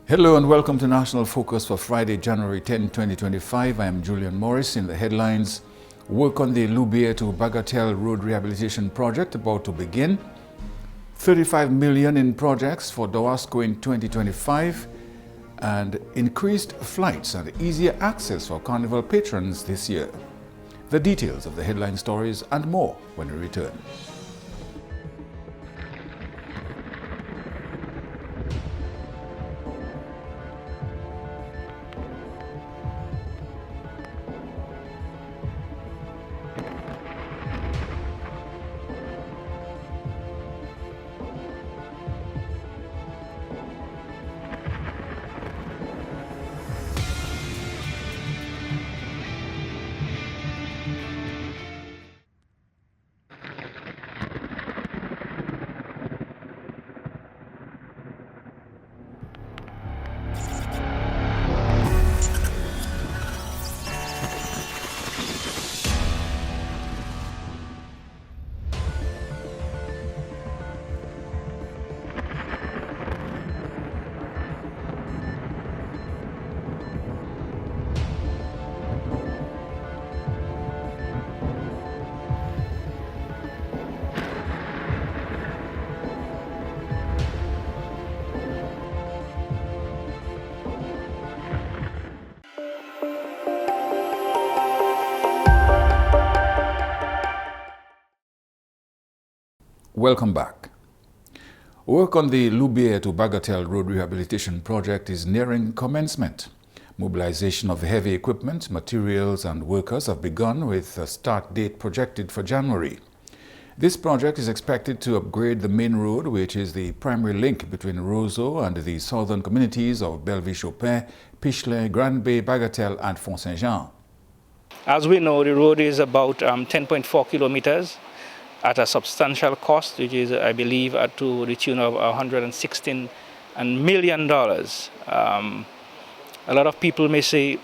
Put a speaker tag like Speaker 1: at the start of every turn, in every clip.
Speaker 1: Hello and welcome to National Focus for Friday, January 10, 2025. I am Julian Morris. In the headlines, work on the Loubiere to Bagatelle road rehabilitation project about to begin. 35 million in projects for Dowasco in 2025 and increased flights and easier access for Carnival patrons this year. The details of the headline stories and more when we return. Welcome back. Work on the Loubiere to Bagatelle road rehabilitation project is nearing commencement. Mobilization of heavy equipment, materials and workers have begun with a start date projected for January. This project is expected to upgrade the main road, which is the primary link between Roseau and the southern communities of Belleville-Chopin, Pichelin, Grand Bay, Bagatelle and Font-Saint-Jean.
Speaker 2: As we know, the road is about 10.4 kilometers. At a substantial cost, which is, I believe, to the tune of $116 million. A lot of people may say,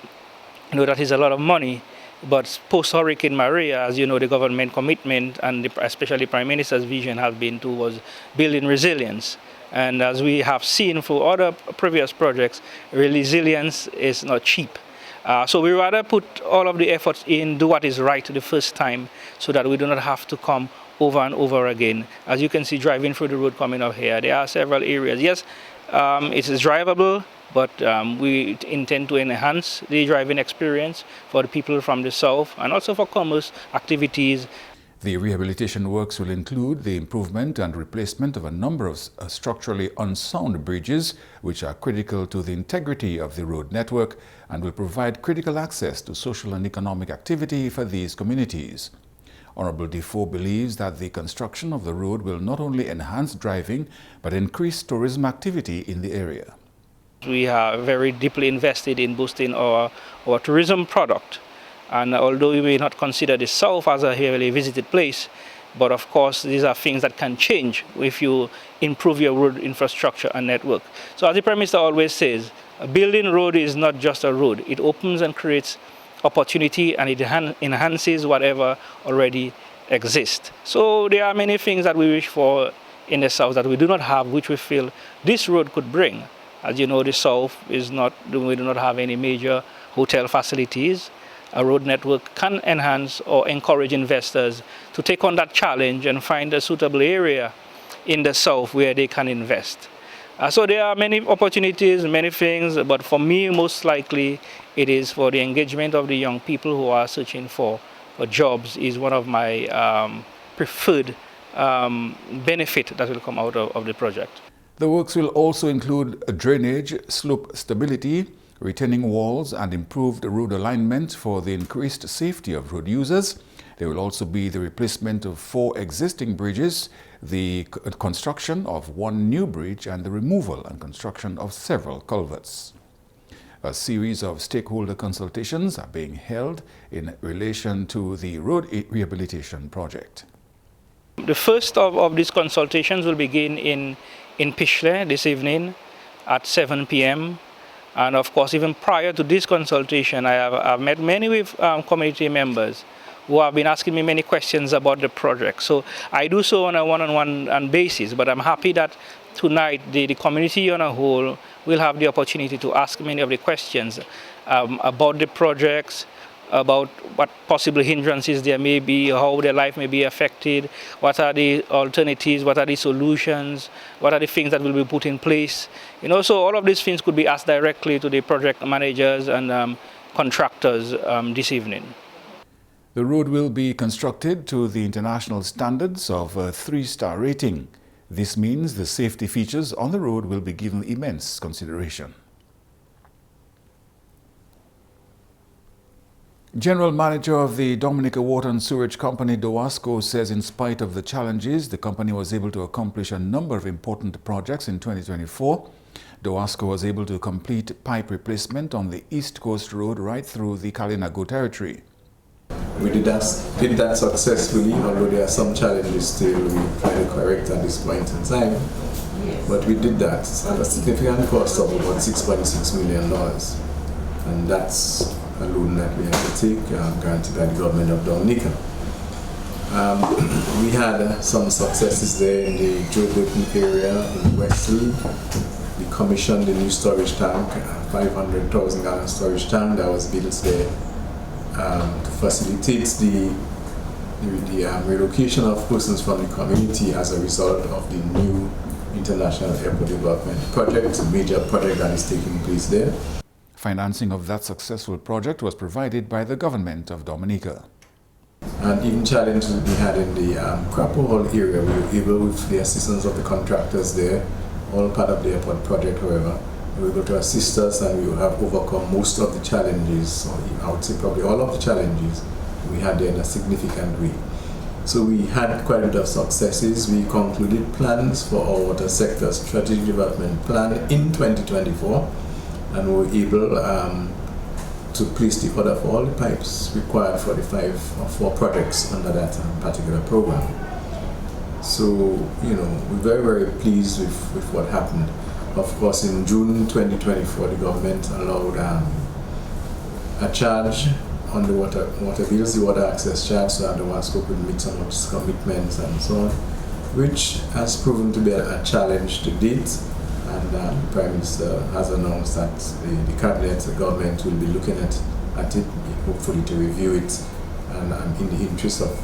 Speaker 2: that is a lot of money, but post-Hurricane Maria, as you know, the government commitment and especially Prime Minister's vision has been towards building resilience. And as we have seen for other previous projects, resilience is not cheap. So we rather put all of the efforts in, do what is right the first time, so that we do not have to come over and over again. As you can see, driving through the road coming up here, there are several areas. Yes, it is drivable, but we intend to enhance the driving experience for the people from the south and also for commerce activities.
Speaker 1: The rehabilitation works will include the improvement and replacement of a number of structurally unsound bridges, which are critical to the integrity of the road network and will provide critical access to social and economic activity for these communities. Honorable Defoe believes that the construction of the road will not only enhance driving, but increase tourism activity in the area.
Speaker 2: We are very deeply invested in boosting our tourism product. And although we may not consider the south as a heavily visited place, but of course these are things that can change if you improve your road infrastructure and network. So as the Prime Minister always says, a building road is not just a road. It opens and creates opportunity and it enhances whatever already exists. So there are many things that we wish for in the south that we do not have, which we feel this road could bring. As you know, the south we do not have any major hotel facilities. A road network can enhance or encourage investors to take on that challenge and find a suitable area in the south where they can invest. So there are many opportunities, many things, but for me, most likely, it is for the engagement of the young people who are searching for jobs is one of my preferred benefit that will come out of the project.
Speaker 1: The works will also include drainage, slope stability, retaining walls and improved road alignment for the increased safety of road users. There will also be the replacement of 4 existing bridges, the construction of 1 new bridge and the removal and construction of several culverts. A series of stakeholder consultations are being held in relation to the road rehabilitation project.
Speaker 2: The first of these consultations will begin in Pichelin this evening at 7 p.m. And of course, even prior to this consultation, I've met many with community members who have been asking me many questions about the project. So I do so on a one-on-one basis, but I'm happy that tonight the community on a whole will have the opportunity to ask many of the questions about the projects, about what possible hindrances there may be, how their life may be affected, what are the alternatives, what are the solutions, what are the things that will be put in place. So all of these things could be asked directly to the project managers and contractors this evening.
Speaker 1: The road will be constructed to the international standards of a 3-star rating. This means the safety features on the road will be given immense consideration. General Manager of the Dominica Water and Sewerage Company, Dowasco, says in spite of the challenges, the company was able to accomplish a number of important projects in 2024. Dowasco was able to complete pipe replacement on the East Coast Road right through the Kalinago territory.
Speaker 3: We did that successfully, although there are some challenges still we try to correct at this point in time. But we did that at a significant cost of about $6.6 million. And that's a loan that we had to take, granted by the government of Dominica. We had some successes there in the Joe Burton area in Wesley. We commissioned the new storage tank, 500,000 gallon storage tank that was built there to facilitate the relocation of persons from the community as a result of the new International Airport Development Project, a major project that is taking place there.
Speaker 1: Financing of that successful project was provided by the government of Dominica.
Speaker 3: And even challenges we had in the Crapo Hall area, we were able, with the assistance of the contractors there, all part of the airport project, however, we were able to assist us, and we have overcome most of the challenges, or I would say probably all of the challenges we had there in a significant way. So we had quite a bit of successes. We concluded plans for our water sector strategic development plan in 2024, and we were able to place the order for all the pipes required for the 5 or 4 projects under that particular program. So, we're very, very pleased with what happened. Of course, in June 2024, the government allowed a charge on the water bills, the water access charge, so that the Dowasco could meet some of its commitments and so on, which has proven to be a challenge to date. And the Prime Minister has announced that the Cabinet, the government, will be looking at it, hopefully to review it, and in the interest of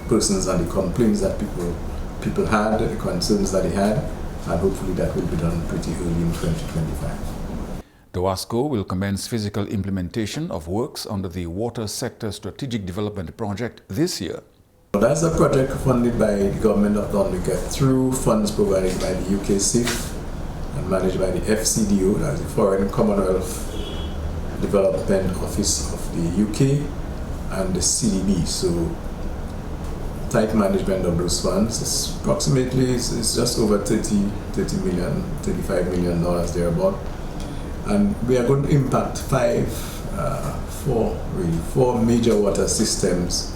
Speaker 3: persons and the complaints that people had, the concerns that they had, and hopefully that will be done pretty early in 2025.
Speaker 1: Dowasco will commence physical implementation of works under the Water Sector Strategic Development Project this year.
Speaker 3: That's a project funded by the government of Dominica through funds provided by the UK SIF and managed by the FCDO, that's the Foreign Commonwealth Development Office of the UK, and the CDB. So tight management of those funds is approximately it's just over $35 million thereabout. And we are going to impact 4 major water systems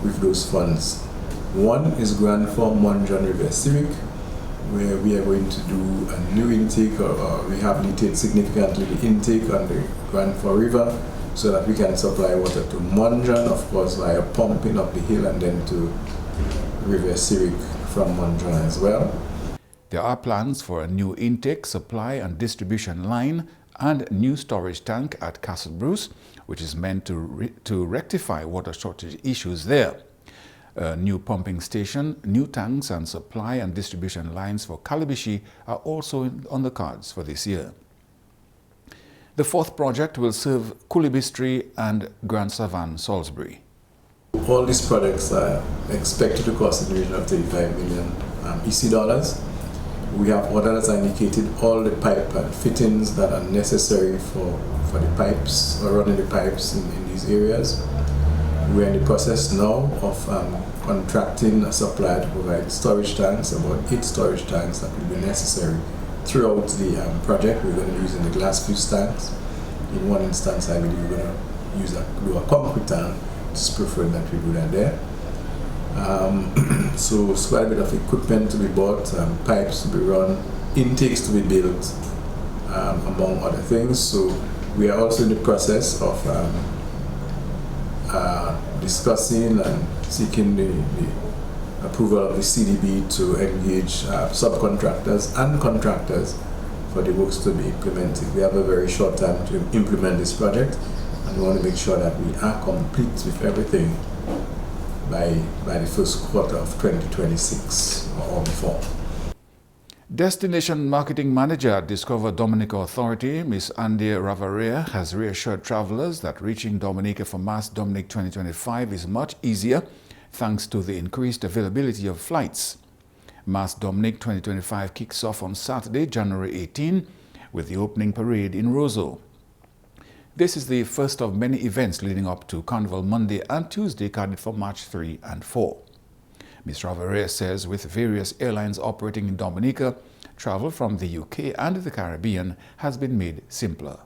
Speaker 3: with those funds. One is Grand Form Monjon River Civic, where we are going to do a new intake or rehabilitate significantly the intake on the Grand Form River so that we can supply water to Monjon, of course, via pumping up the hill, and then to River Civic from Monjon as well.
Speaker 1: There are plans for a new intake, supply and distribution line and new storage tank at Castle Bruce, which is meant to rectify water shortage issues there. A new pumping station, new tanks and supply and distribution lines for Calabishi are also on the cards for this year. The 4th project will serve Coolibistry and Grand Savan, Salisbury.
Speaker 3: All these projects are expected to cost in the region of 35 million EC dollars. We have orders that indicated all the pipe and fittings that are necessary for the pipes, or running the pipes in these areas. We're in the process now of contracting a supplier to provide storage tanks, about 8 storage tanks that will be necessary throughout the project. We're going to be using the glass fuse tanks. In one instance, I believe we're going to use a concrete tank. It's preferred that we do that there. So it's quite a bit of equipment to be bought, pipes to be run, intakes to be built, among other things. So we are also in the process of discussing and seeking approval of the CDB to engage subcontractors and contractors for the works to be implemented. We have a very short time to implement this project, and we want to make sure that we are complete with everything by the first quarter of 2026 or before.
Speaker 1: Destination Marketing Manager at Discover Dominica Authority, Ms. Andy Ravarea, has reassured travelers that reaching Dominica for Mass Dominic 2025 is much easier thanks to the increased availability of flights. Mass Dominic 2025 kicks off on Saturday, January 18, with the opening parade in Roseau. This is the first of many events leading up to Carnival Monday and Tuesday, carded for March 3 and 4. Ms. Ravarea says with various airlines operating in Dominica, travel from the UK and the Caribbean has been made simpler.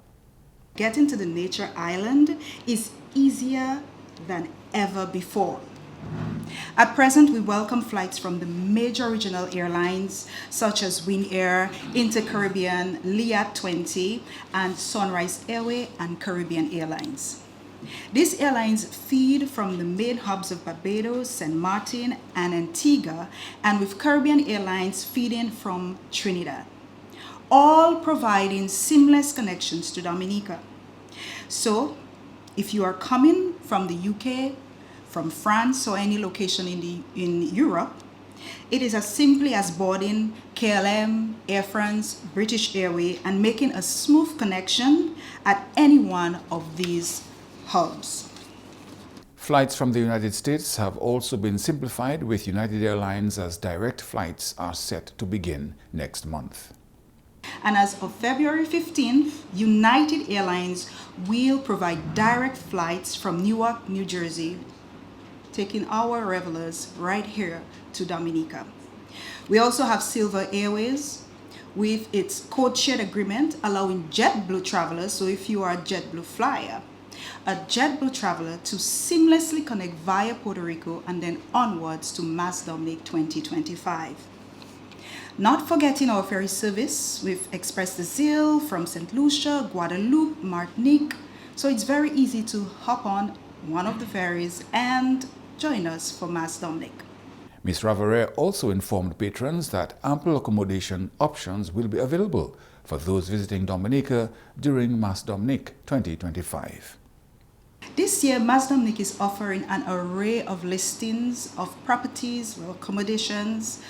Speaker 4: Getting to the nature island is easier than ever before. At present, we welcome flights from the major regional airlines such as Wing Air, Inter-Caribbean, Liat 20, and Sunrise Airway and Caribbean Airlines. These airlines feed from the main hubs of Barbados, St. Martin, and Antigua, and with Caribbean Airlines feeding from Trinidad, all providing seamless connections to Dominica. So, if you are coming from the UK, from France, or any location in Europe, it is as simply as boarding KLM, Air France, British Airways, and making a smooth connection at any one of these hubs.
Speaker 1: Flights from the United States have also been simplified with United Airlines, as direct flights are set to begin next month.
Speaker 4: And as of February 15th, United Airlines will provide direct flights from Newark, New Jersey, taking our revelers right here to Dominica. We also have Silver Airways with its code-shared agreement allowing JetBlue travelers, so if you are a JetBlue flyer, a JetBlue traveler to seamlessly connect via Puerto Rico and then onwards to Mass Dominic 2025. Not forgetting our ferry service with Express des Îles from St. Lucia, Guadeloupe, Martinique. So it's very easy to hop on one of the ferries and join us for Mass Dominic.
Speaker 1: Ms. Ravarea also informed patrons that ample accommodation options will be available for those visiting Dominica during Mass Dominic 2025.
Speaker 4: This year, Mass Dominic is offering an array of listings of properties or accommodations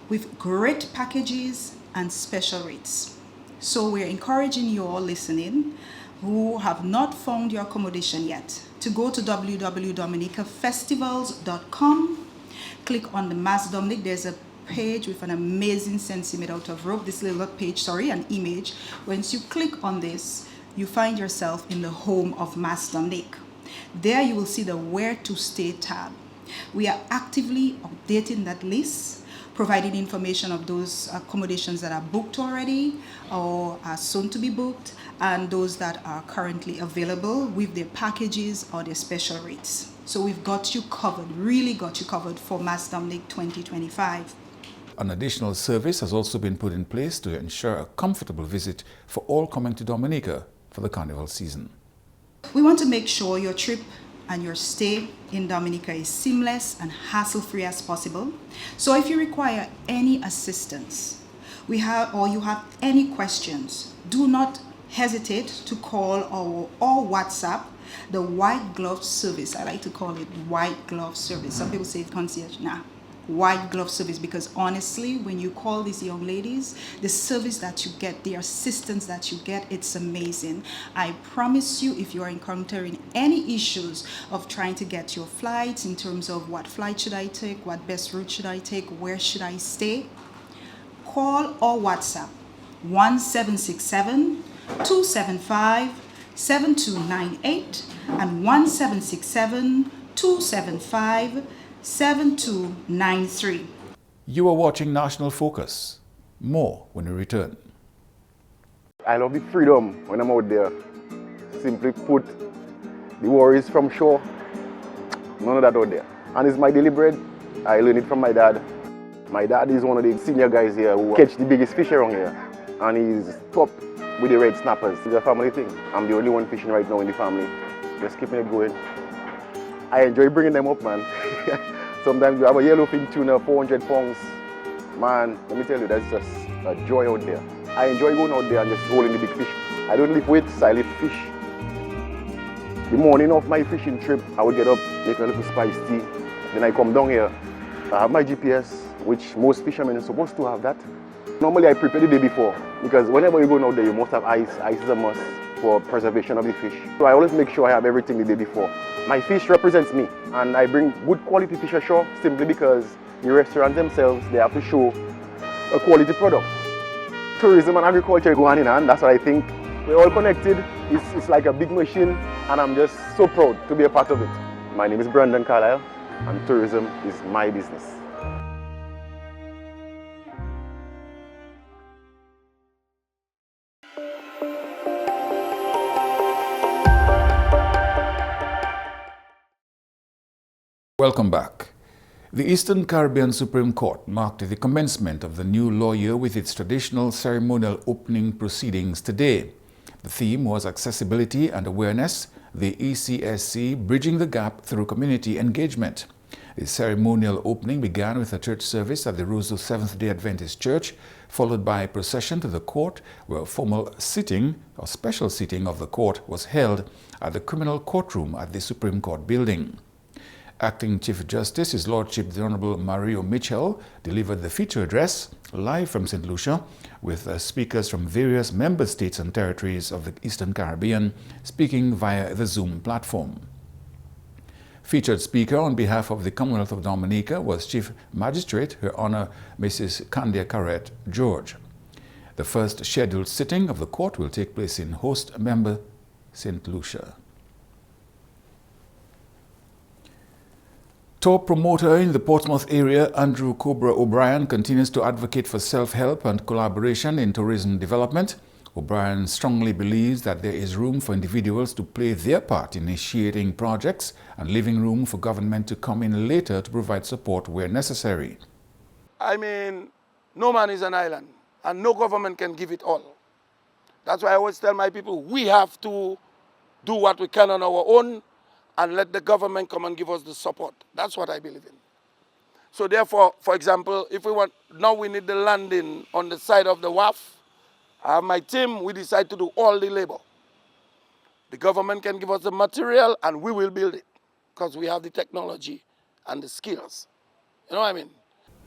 Speaker 4: with great packages and special rates. So we're encouraging you all listening who have not found your accommodation yet to go to www.dominicafestivals.com, click on the Mass Dominic. There's a page with an amazing scentsy made out of rope, this little page, an image. Once you click on this, you find yourself in the home of Mass Dominic. There you will see the Where to Stay tab. We are actively updating that list, providing information of those accommodations that are booked already or are soon to be booked, and those that are currently available with their packages or their special rates. So we've got you covered, really got you covered for Mass Dominic 2025.
Speaker 1: An additional service has also been put in place to ensure a comfortable visit for all coming to Dominica for the Carnival season.
Speaker 4: We want to make sure your trip and your stay in Dominica is seamless and hassle-free as possible. So if you require any assistance, you have any questions, do not hesitate to call or WhatsApp the white glove service. I like to call it white glove service. Some people say concierge. Nah, white glove service, because honestly, when you call these young ladies, the service that you get, the assistance that you get, it's amazing. I promise you, if you are encountering any issues of trying to get your flights in terms of what flight should I take, what best route should I take, where should I stay, call or WhatsApp 1767-275-7298 and 1767-275-7293.
Speaker 1: You are watching National Focus. More when we return.
Speaker 5: I love the freedom when I'm out there. Simply put, the worries from shore, none of that out there. And it's my daily bread. I learned it from my dad. My dad is one of the senior guys here who catch the biggest fish around here. And he's top with the red snappers. It's a family thing. I'm the only one fishing right now in the family. Just keeping it going. I enjoy bringing them up, man. Sometimes you have a yellowfin tuna, 400 pounds. Man, let me tell you, that's just a joy out there. I enjoy going out there and just holding the big fish. I don't lift weights, I lift fish. The morning of my fishing trip, I would get up, make a little spiced tea. Then I come down here. I have my GPS, which most fishermen are supposed to have that. Normally I prepare the day before, because whenever you're going out there, you must have ice. Ice is a must for preservation of the fish. So I always make sure I have everything the day before. My fish represents me, and I bring good quality fish ashore simply because the restaurants themselves, they have to show a quality product. Tourism and agriculture go hand in hand, that's what I think. We're all connected, it's like a big machine, and I'm just so proud to be a part of it. My name is Brandon Carlisle, and tourism is my business.
Speaker 1: Welcome back. The Eastern Caribbean Supreme Court marked the commencement of the new law year with its traditional ceremonial opening proceedings today. The theme was Accessibility and Awareness, the ECSC bridging the gap through community engagement. The ceremonial opening began with a church service at the Roseau Seventh-day Adventist Church, followed by a procession to the court, where a formal sitting or special sitting of the court was held at the criminal courtroom at the Supreme Court building. Acting Chief Justice, His Lordship the Honorable Mario Mitchell, delivered the feature address live from St. Lucia with speakers from various member states and territories of the Eastern Caribbean speaking via the Zoom platform. Featured speaker on behalf of the Commonwealth of Dominica was Chief Magistrate, Her Honor Mrs. Candia Carrette George. The first scheduled sitting of the court will take place in host member St. Lucia. Tour promoter in the Portsmouth area, Andrew Cobra O'Brien, continues to advocate for self-help and collaboration in tourism development. O'Brien strongly believes that there is room for individuals to play their part in initiating projects and leaving room for government to come in later to provide support where necessary.
Speaker 6: I mean, no man is an island, and no government can give it all. That's why I always tell my people, we have to do what we can on our own and let the government come and give us the support. That's what I believe in. So therefore, for example, if we want, now we need the landing on the side of the wharf. I have my team, we decide to do all the labor. The government can give us the material and we will build it because we have the technology and the skills. You know what I mean?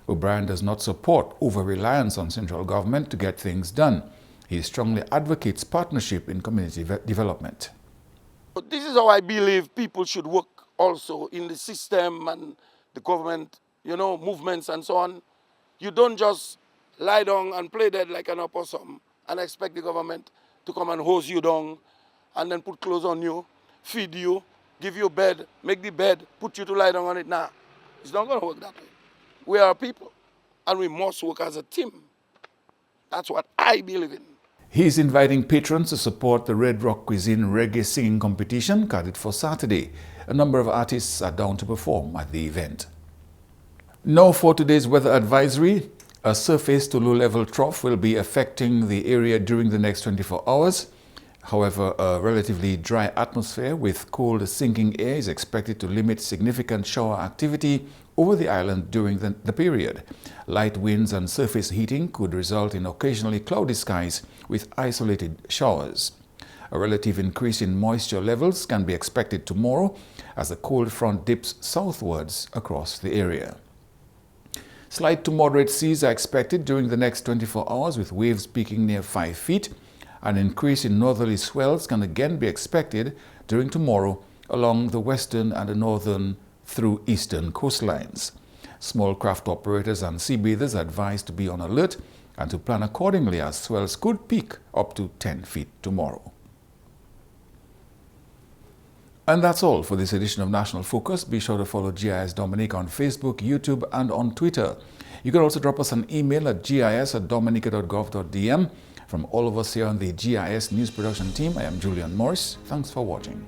Speaker 1: O'Brien does not support over-reliance on central government to get things done. He strongly advocates partnership in community development.
Speaker 6: But this is how I believe people should work also in the system and the government, you know, movements and so on. You don't just lie down and play dead like an opossum and expect the government to come and hose you down and then put clothes on you, feed you, give you a bed, make the bed, put you to lie down on it. Nah, it's not going to work that way. We are people and we must work as a team. That's what I believe in.
Speaker 1: He is inviting patrons to support the Red Rock Cuisine Reggae Singing Competition carried for Saturday. A number of artists are down to perform at the event. Now for today's weather advisory. A surface to low-level trough will be affecting the area during the next 24 hours. However, a relatively dry atmosphere with cold sinking air is expected to limit significant shower activity over the island during the period. Light winds and surface heating could result in occasionally cloudy skies with isolated showers. A relative increase in moisture levels can be expected tomorrow as the cold front dips southwards across the area. Slight to moderate seas are expected during the next 24 hours with waves peaking near 5 feet. An increase in northerly swells can again be expected during tomorrow along the western and the northern through eastern coastlines. Small craft operators and sea bathers are advised to be on alert and to plan accordingly as swells could peak up to 10 feet tomorrow. And that's all for this edition of National Focus. Be sure to follow GIS Dominica on Facebook, YouTube, and on Twitter. You can also drop us an email at gis@dominica.gov.dm. From all of us here on the GIS News Production team, I am Julian Morris. Thanks for watching.